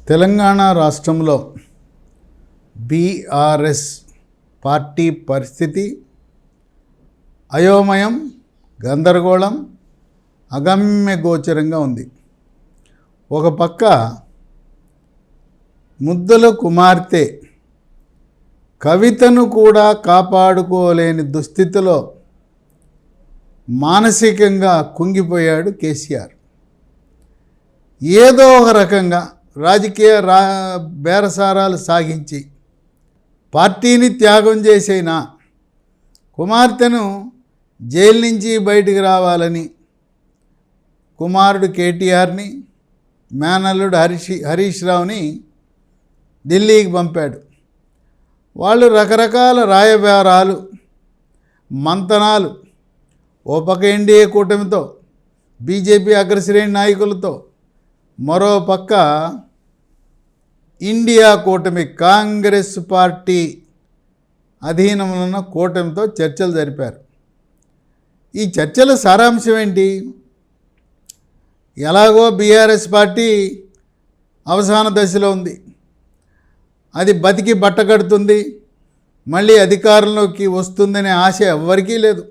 తెలంగాణ రాష్ట్రంలో BRS party పరిస్థితి అయోమయం, గందరగోళం, అగమ్యగోచరంగా ఉంది. ఒక పక్క ముద్దుల కుమార్తె కవితను కూడా కాపాడుకోలేని దుస్థితిలో మానసికంగా కుంగిపోయాడు కేసీఆర్. ఏదో ఒక రకంగా రాజకీయ బేరసారాలు సాగించి పార్టీని త్యాగం చేసైనా కుమార్తెను జైలు నుంచి బయటికి రావాలని కుమారుడు కేటీఆర్ని, మేనల్లుడు హరీష్ రావుని ఢిల్లీకి పంపాడు. వాళ్ళు రకరకాల రాయబారాలు, మంతనాలు, ఓ పక్క ఎన్డీఏ కూటమితో, బీజేపీ అగ్రశ్రేణి నాయకులతో, మరో పక్క ఇండియా కూటమి కాంగ్రెస్ పార్టీ అధీనంలో ఉన్న కూటమితో చర్చలు జరిపారు. ఈ చర్చల సారాంశం ఏంటి? ఎలాగో బీఆర్ఎస్ పార్టీ అవసాన దశలో ఉంది, అది బతికి బట్టకడుతుంది, మళ్ళీ అధికారంలోకి వస్తుందనే ఆశ ఎవ్వరికీ లేదు.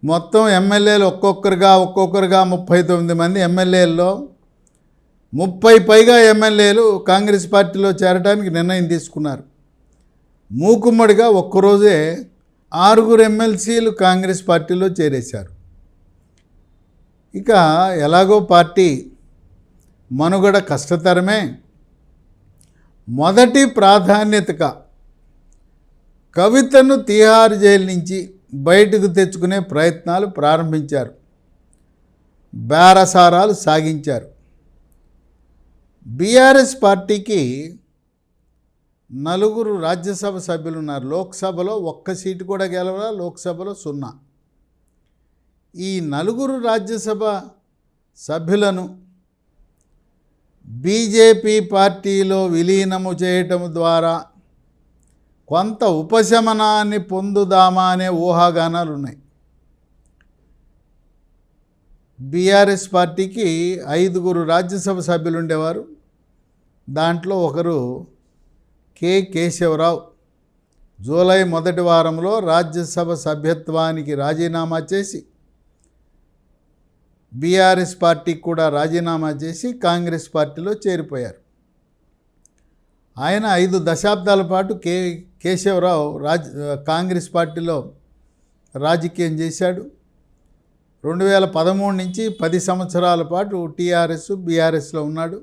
మొత్తం ఎమ్మెల్యేలు ఒక్కొక్కరుగా 39 మంది ఎమ్మెల్యేల్లో 30 పైగా ఎమ్మెల్యేలు కాంగ్రెస్ పార్టీలో చేరడానికి నిర్ణయం తీసుకున్నారు. మూకుమ్మడిగా ఒక్కరోజే 6 ఎమ్మెల్సీలు కాంగ్రెస్ పార్టీలో చేరేశారు. ఇక ఎలాగో పార్టీ మనుగడ కష్టతరమే. మొదటి ప్రాధాన్యతగా కవితను తిహార్ జైలు నుంచి బయటకు తెచ్చుకునే ప్రయత్నాలు ప్రారంభించారు, బేరసారాలు సాగించారు. బీఆర్ఎస్ పార్టీకి 4 రాజ్యసభ సభ్యులు ఉన్నారు. లోక్సభలో 1 సీటు కూడా గెలవలా, లోక్సభలో 0. ఈ 4 రాజ్యసభ సభ్యులను బీజేపీ పార్టీలో విలీనము చేయటం ద్వారా కొంత ఉపశమనాన్ని పొందుదామా అనే ఊహాగానాలు ఉన్నాయి. బీఆర్ఎస్ పార్టీకి 5 రాజ్యసభ సభ్యులు ఉండేవారు. దాంట్లో ఒకరు కె కేశవరావు జూలై మొదటి వారంలో రాజ్యసభ సభ్యత్వానికి రాజీనామా చేసి, బీఆర్ఎస్ పార్టీకి కూడా రాజీనామా చేసి కాంగ్రెస్ పార్టీలో చేరిపోయారు. ఆయన 5 దశాబ్దాల పాటు కేశవరావు కాంగ్రెస్ పార్టీలో రాజకీయం చేశాడు. 2013 నుంచి 10 సంవత్సరాల పాటు టీఆర్ఎస్ బీఆర్ఎస్లో ఉన్నాడు.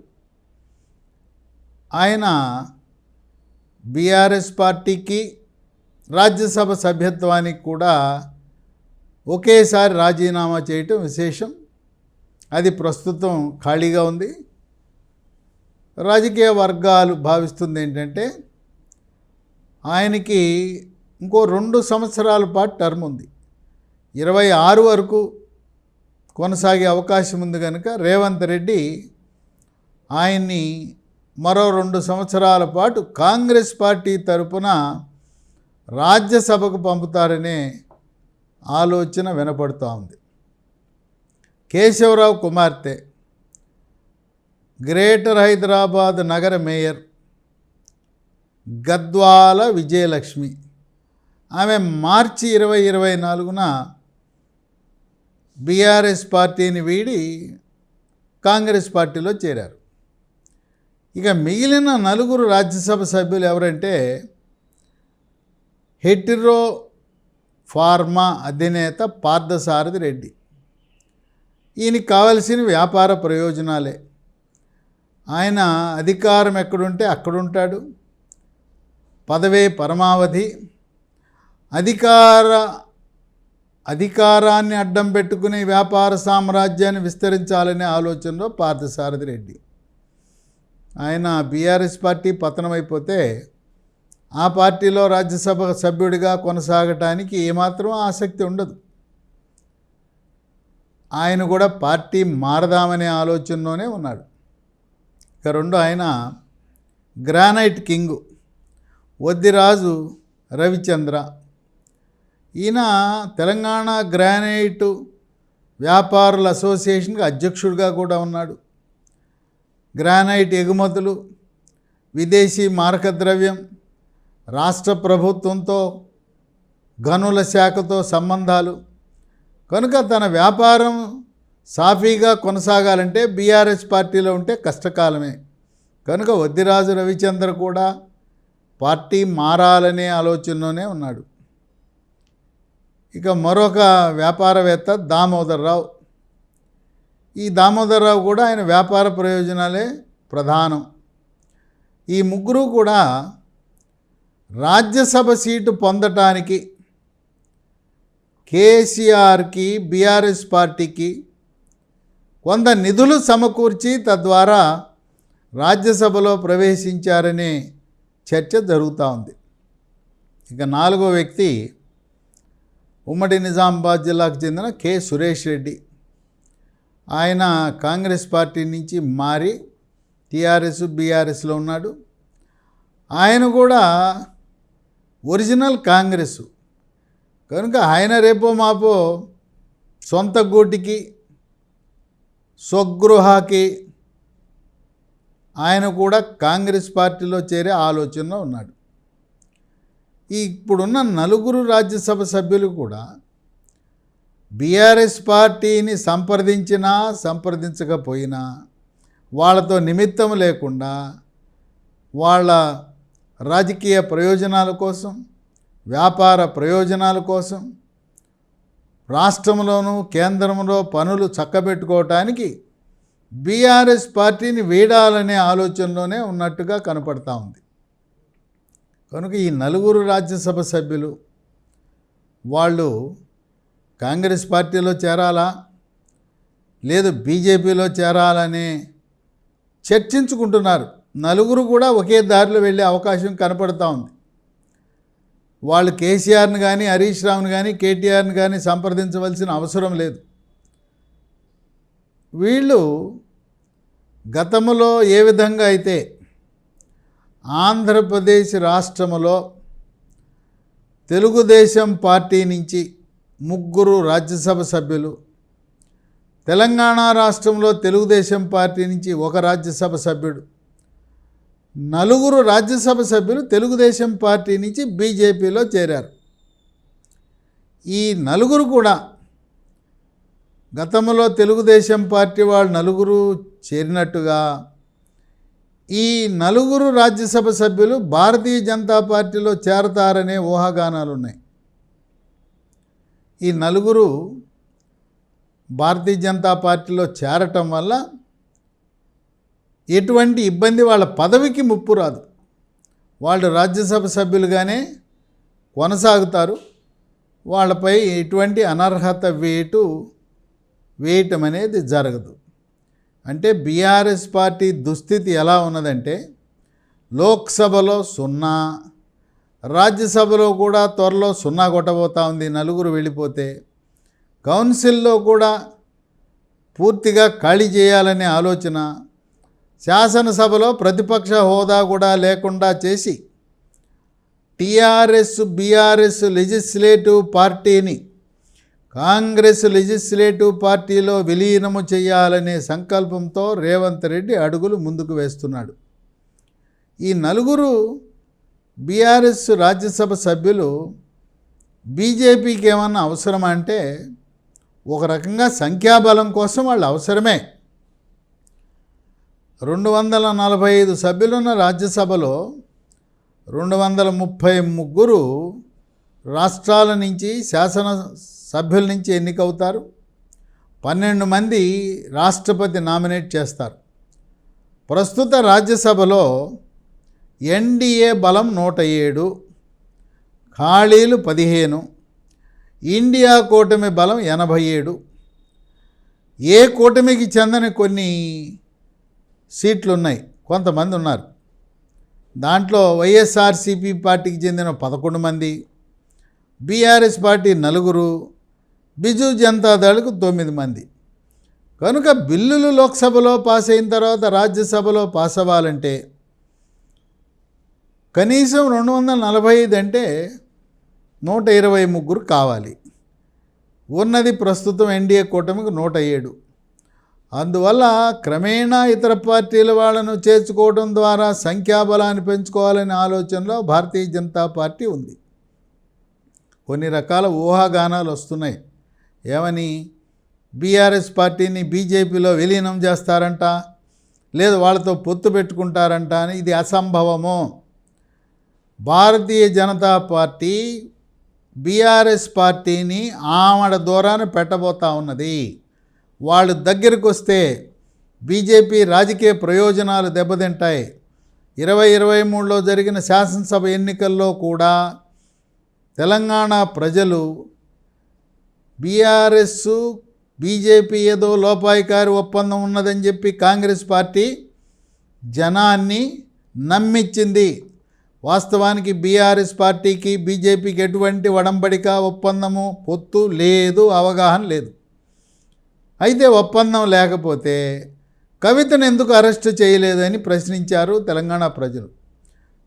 ఆయన బీఆర్ఎస్ పార్టీకి రాజ్యసభ సభ్యత్వానికి కూడా ఒకేసారి రాజీనామా చేయటం విశేషం. అది ప్రస్తుతం ఖాళీగా ఉంది. రాజకీయ వర్గాలు భావిస్తుంది ఏంటంటే ఆయనకి ఇంకో 2 సంవత్సరాల పాటు టర్మ్ ఉంది, 26 వరకు కొనసాగే అవకాశం ఉంది. కనుక రేవంత్ రెడ్డి ఆయన్ని మరో 2 సంవత్సరాల పాటు కాంగ్రెస్ పార్టీ తరపున రాజ్యసభకు పంపుతారనే ఆలోచన వినపడుతూ ఉంది. కేశవరావు కుమార్తె గ్రేటర్ హైదరాబాద్ నగర మేయర్ గద్వాల విజయలక్ష్మి. ఆమె మార్చి 2024న బీఆర్ఎస్ పార్టీని వీడి కాంగ్రెస్ పార్టీలో చేరారు. ఇక మిగిలిన 4 రాజ్యసభ సభ్యులు ఎవరంటే హెటిరో ఫార్మా అధినేత పార్థసారథి రెడ్డి. ఈయనకి కావలసిన వ్యాపార ప్రయోజనాలే. ఆయన అధికారం ఎక్కడుంటే అక్కడుంటాడు, పదవే పరమావధి. అధికారాన్ని అడ్డం పెట్టుకుని వ్యాపార సామ్రాజ్యాన్ని విస్తరించాలనే ఆలోచనలో పార్థసారథి రెడ్డి. ఆయన బీఆర్ఎస్ పార్టీ పతనమైపోతే ఆ పార్టీలో రాజ్యసభ సభ్యుడిగా కొనసాగటానికి ఏమాత్రం ఆసక్తి ఉండదు. ఆయన కూడా పార్టీ మారదామనే ఆలోచనలోనే ఉన్నాడు. ఇక 2 ఆయన గ్రానైట్ కింగు వద్దిరాజు రవిచంద్ర. ఈయన తెలంగాణ గ్రానైట్ వ్యాపారుల అసోసియేషన్కి అధ్యక్షుడిగా కూడా ఉన్నాడు. గ్రానైట్ ఎగుమతులు, విదేశీ మారకద్రవ్యం, రాష్ట్ర ప్రభుత్వంతో గనుల శాఖతో సంబంధాలు. కనుక తన వ్యాపారం సాఫీగా కొనసాగాలంటే బీఆర్ఎస్ పార్టీలో ఉంటే కష్టకాలమే. కనుక వద్దిరాజు రవిచంద్ర కూడా పార్టీ మారాలనే ఆలోచనలోనే ఉన్నాడు. ఇక మరొక వ్యాపారవేత్త దామోదర్రావు. ఈ దామోదర్రావు కూడా ఆయన వ్యాపార ప్రయోజనాలే ప్రధానం. ఈ ముగ్గురు కూడా రాజ్యసభ సీటు పొందటానికి కేసీఆర్కి, బీఆర్ఎస్ పార్టీకి కొంత నిధులు సమకూర్చి తద్వారా రాజ్యసభలో ప్రవేశించారనే చర్చ జరుగుతూ ఉంది. ఇక నాలుగో వ్యక్తి ఉమ్మడి నిజామాబాద్ జిల్లాకు చెందిన కె సురేష్ రెడ్డి. ఆయన కాంగ్రెస్ పార్టీ నుంచి మారి టీఆర్ఎస్, బీఆర్ఎస్లో ఉన్నాడు. ఆయన కూడా ఒరిజినల్ కాంగ్రెస్. కనుక ఆయన రేపో మాపో సొంత గూటికి, స్వగృహాకి ఆయన కూడా కాంగ్రెస్ పార్టీలో చేరే ఆలోచనలో ఉన్నాడు. ఇప్పుడున్న నలుగురు రాజ్యసభ సభ్యులు కూడా బీఆర్ఎస్ పార్టీని సంప్రదించినా సంప్రదించకపోయినా వాళ్ళతో నిమిత్తం లేకుండా వాళ్ళ రాజకీయ ప్రయోజనాల కోసం, వ్యాపార ప్రయోజనాల కోసం రాష్ట్రంలోనూ కేంద్రంలో పనులు చక్కబెట్టుకోవటానికి బీఆర్ఎస్ పార్టీని వీడాలనే ఆలోచనలోనే ఉన్నట్టుగా కనపడతా ఉంది. కనుక ఈ నలుగురు రాజ్యసభ సభ్యులు వాళ్ళు కాంగ్రెస్ పార్టీలో చేరాలా, లేదు బీజేపీలో చేరాలని చర్చించుకుంటున్నారు. నలుగురు కూడా ఒకే దారిలో వెళ్ళే అవకాశం కనపడతా ఉంది. వాళ్ళు కేసీఆర్ని కానీ, హరీష్ రావుని కానీ, కేటీఆర్ని కానీ సంప్రదించవలసిన అవసరం లేదు. వీళ్ళు గతంలో ఏ విధంగా అయితే ఆంధ్రప్రదేశ్ రాష్ట్రంలో తెలుగుదేశం పార్టీ నుంచి ముగ్గురు రాజ్యసభ సభ్యులు, తెలంగాణ రాష్ట్రంలో తెలుగుదేశం పార్టీ నుంచి ఒక రాజ్యసభ సభ్యుడు, నలుగురు రాజ్యసభ సభ్యులు తెలుగుదేశం పార్టీ నుంచి బీజేపీలో చేరారు. ఈ నలుగురు కూడా గతంలో తెలుగుదేశం పార్టీ వాళ్ళు నలుగురు చేరినట్టుగా ఈ నలుగురు రాజ్యసభ సభ్యులు భారతీయ జనతా పార్టీలో చేరతారనే ఊహాగానాలు ఉన్నాయి. ఈ నలుగురు భారతీయ జనతా పార్టీలో చేరటం వల్ల ఎటువంటి ఇబ్బంది, వాళ్ళ పదవికి ముప్పు రాదు. వాళ్ళు రాజ్యసభ సభ్యులుగానే కొనసాగుతారు. వాళ్ళపై ఎటువంటి అనర్హత వేయటం అనేది జరగదు. అంటే బీఆర్ఎస్ పార్టీ దుస్థితి ఎలా ఉన్నదంటే లోక్సభలో 0, రాజ్యసభలో కూడా త్వరలో 0 కొట్టబోతా ఉంది నలుగురు వెళ్ళిపోతే. కౌన్సిల్లో కూడా పూర్తిగా ఖాళీ చేయాలనే ఆలోచన, శాసనసభలో ప్రతిపక్ష హోదా కూడా లేకుండా చేసి టీఆర్ఎస్, బీఆర్ఎస్ లెజిస్లేటివ్ పార్టీని కాంగ్రెస్ లెజిస్లేటివ్ పార్టీలో విలీనము చేయాలనే సంకల్పంతో రేవంత్ రెడ్డి అడుగులు ముందుకు వేస్తున్నాడు. ఈ నలుగురు బీఆర్ఎస్ రాజ్యసభ సభ్యులు బీజేపీకి ఏమన్నా అవసరమా అంటే ఒక రకంగా సంఖ్యాబలం కోసం వాళ్ళు అవసరమే. 245 సభ్యులున్న రాజ్యసభలో 233 రాష్ట్రాల నుంచి శాసన సభ్యుల నుంచి ఎన్నికవుతారు. 12 మంది రాష్ట్రపతి నామినేట్ చేస్తారు. ప్రస్తుత రాజ్యసభలో ఎన్డీఏ బలం 107, ఖాళీలు 15, ఇండియా కూటమి బలం 87. ఏ కూటమికి చెందని కొన్ని సీట్లు ఉన్నాయి, కొంతమంది ఉన్నారు. దాంట్లో వైఎస్ఆర్సీపీ పార్టీకి చెందిన 11 మంది, బీఆర్ఎస్ పార్టీ 4, బిజు జనతాదళ్కు 9 మంది. కనుక బిల్లులు లోక్సభలో పాస్ అయిన తర్వాత రాజ్యసభలో పాస్ అవ్వాలంటే కనీసం 245 అంటే 123 కావాలి. ఉన్నది ప్రస్తుతం ఎన్డీఏ కూటమికి 107. అందువల్ల క్రమేణా ఇతర పార్టీల వాళ్ళను చేర్చుకోవడం ద్వారా సంఖ్యాబలాన్ని పెంచుకోవాలనే ఆలోచనలో భారతీయ జనతా పార్టీ ఉంది. కొన్ని రకాల ఊహాగానాలు వస్తున్నాయి. ఏమని? బీఆర్ఎస్ పార్టీని బీజేపీలో విలీనం చేస్తారంట, లేదు వాళ్ళతో పొత్తు పెట్టుకుంటారంట అని. ఇది అసంభవము. భారతీయ జనతా పార్టీ బీఆర్ఎస్ పార్టీని ఆమడ దూరాన పెట్టబోతా ఉన్నది. వాళ్ళు దగ్గరికి వస్తే బీజేపీ రాజకీయ ప్రయోజనాలు దెబ్బతింటాయి. 2023లో జరిగిన శాసనసభ ఎన్నికల్లో కూడా తెలంగాణ ప్రజలు బీఆర్ఎస్ బీజేపీ ఏదో లోపాయికారి ఒప్పందం ఉన్నదని చెప్పి కాంగ్రెస్ పార్టీ జనాన్ని నమ్మించింది. వాస్తవానికి బీఆర్ఎస్ పార్టీకి బీజేపీకి ఎటువంటి ఒడంబడిక ఒప్పందము పొత్తు లేదు, అవగాహన లేదు. అయితే ఒప్పందం లేకపోతే కవితను ఎందుకు అరెస్టు చేయలేదని ప్రశ్నించారు తెలంగాణ ప్రజలు.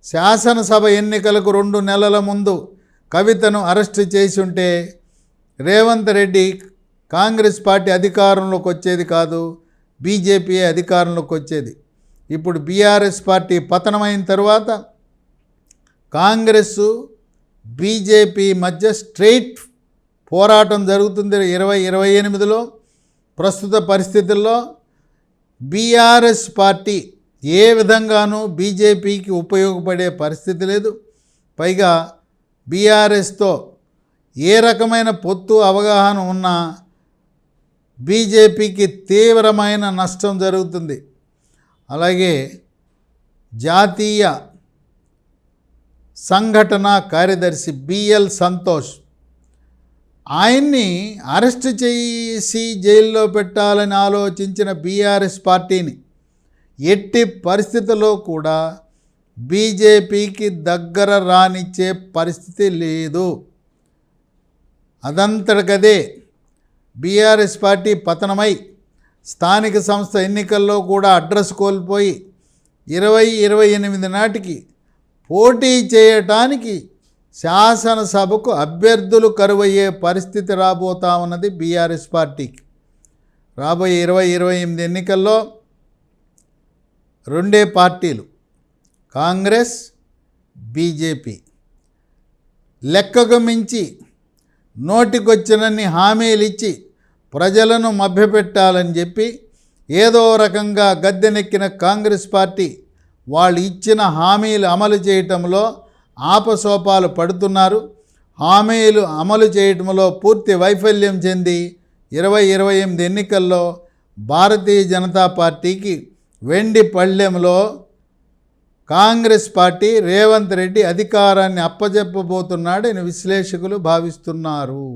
శాసనసభ ఎన్నికలకు 2 నెలల ముందు కవితను అరెస్టు చేసి ఉంటే రేవంత్ రెడ్డి కాంగ్రెస్ పార్టీ అధికారంలోకి వచ్చేది కాదు, బీజేపీ అధికారంలోకి వచ్చేది. ఇప్పుడు బీఆర్ఎస్ పార్టీ పతనమైన తర్వాత కాంగ్రెస్ బీజేపీ మధ్య స్ట్రెయిట్ పోరాటం జరుగుతుంది 2028లో. ప్రస్తుత పరిస్థితుల్లో బీఆర్ఎస్ పార్టీ ఏ విధంగానూ బీజేపీకి ఉపయోగపడే పరిస్థితి లేదు. పైగా బీఆర్ఎస్తో ఏ రకమైన పొత్తు అవగాహన ఉన్నా బీజేపీకి తీవ్రమైన నష్టం జరుగుతుంది. అలాగే జాతీయ సంఘటన కార్యదర్శి బిఎల్ సంతోష్, ఆయన్ని అరెస్ట్ చేసి జైల్లో పెట్టాలని ఆలోచించిన బీఆర్ఎస్ పార్టీని ఎట్టి పరిస్థితుల్లో కూడా బీజేపీకి దగ్గర రానిచ్చే పరిస్థితి లేదు. అదంతటికదే బీఆర్ఎస్ పార్టీ పతనమై స్థానిక సంస్థ ఎన్నికల్లో కూడా అడ్రస్ కోల్పోయి 2028 నాటికి పోటీ చేయటానికి శాసనసభకు అభ్యర్థులు కరువయ్యే పరిస్థితి రాబోతా ఉన్నది బీఆర్ఎస్ పార్టీకి. రాబోయే 2028 ఎన్నికల్లో 2 పార్టీలు, కాంగ్రెస్ బీజేపీ, లెక్కకు మించి నోటికొచ్చినన్ని హామీలు ఇచ్చి ప్రజలను మభ్యపెట్టాలని చెప్పి ఏదో రకంగా గద్దెనెక్కిన కాంగ్రెస్ పార్టీ వాళ్ళు ఇచ్చిన హామీలు అమలు చేయటంలో ఆపసోపాలు పడుతున్నారు. హామీలు అమలు చేయటంలో పూర్తి వైఫల్యం చెంది 2028 ఎన్నికల్లో భారతీయ జనతా పార్టీకి వెండి పళ్ళెంలో కాంగ్రెస్ పార్టీ రేవంత్ రెడ్డి అధికారాన్ని అప్పజెప్పబోతున్నాడని విశ్లేషకులు భావిస్తున్నారు.